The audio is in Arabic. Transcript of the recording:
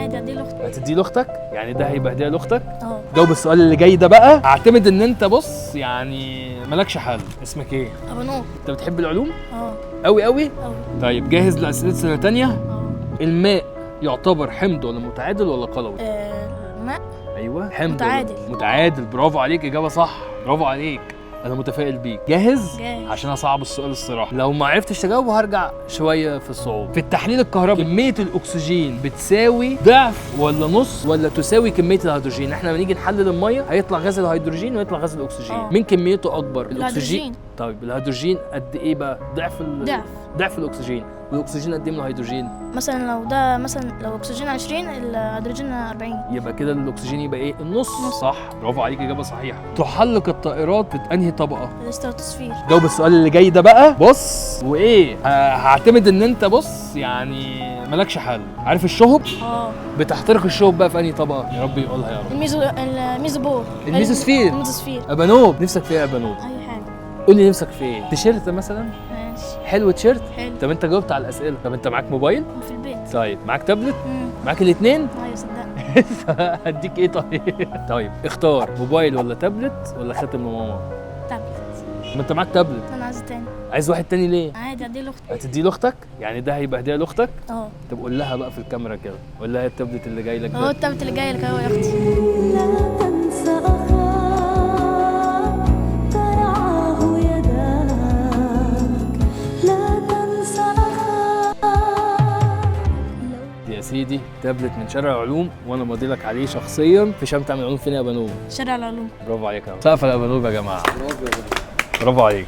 عادي اديه لاختي. هتديه لاختك؟ يعني ده هيبقى هديه لاختك؟ اه. جاوب السؤال اللي جاي ده بقى، اعتمد ان انت بص يعني مالكش حل. اسمك ايه؟ ابو نور. انت بتحب العلوم؟ اه. قوي قوي؟ أوي. طيب جاهز لاسئله سنه تانية؟ اه. الماء يعتبر حمض ولا متعادل ولا قلوي؟ الماء ايوه حمض متعادل. متعادل، برافو عليك، اجابه صح، برافو عليك. انا متفائل بيك. جاهز؟ جاهز. عشان اصعب السؤال الصراحه، لو ما عرفتش تجاوبه هرجع شويه في الصعوبه. في التحليل الكهربي كميه الاكسجين بتساوي ضعف ولا نص ولا تساوي كميه الهيدروجين؟ احنا لما نيجي نحلل الميه هيطلع غاز الهيدروجين ويطلع غاز الاكسجين، مين كميته اكبر؟ الهيدروجين. طيب الهيدروجين قد ايه بقى؟ ضعف الاكسجين. والاكسجين قد ايه من الهيدروجين؟ مثلا لو ده لو اكسجين 20 الهيدروجين 40. يبقى كده الاكسجين يبقى ايه؟ النص. صح، برافو عليك، اجابه صحيحه. تحلق الطائرات في انهي طبقه؟ الاستراتوسفير. جاوب السؤال اللي جاي ده بقى، بص وايه هعتمد ان انت بص يعني مالكش حل. عارف الشهب؟ اه. بتحترق الشهب بقى في انهي طبقه؟ يا رب يقولها يا رب. الميزوبور. الميزوسفير. الميزوسفير. ابانوب. نفسك في ايه يا ابانوب؟ اي حاجه. قول لي نفسك في ايه؟ تيشيرت مثلا؟ ماشي. حلو تيشيرت؟ حلو. طب انت جاوبت على الاسئله. طب انت معاك موبايل؟ في البيت. طيب معاك تابلت؟ معاك الاثنين؟ ايوه صدقني. هديك ايه طيب؟ طيب اختار موبايل ولا تابلت ولا خاتم لماما؟ تابلت. ما انت معاك تابلت. انا عايز تاني. عايز واحد تاني ليه؟ عادي اديه لاختي. هتديه لاختك؟ يعني ده هيبقى هديه لاختك؟ اه. طب قول لها بقى في الكاميرا كده، قول لها التابلت اللي جاي لك هو ده. التابلت اللي جاي لك اهو يا اختي. لا تنسى أخاك ترعاه يداك، لا تنسى أخاك. يا سيدي تابلت من شارع العلوم وانا ماضي لك عليه شخصيا في شام تعمل علوم. فين يا بنوب؟ شارع العلوم. برافو عليك يا سقف يا بنوب يا جماعه. برافو عليك.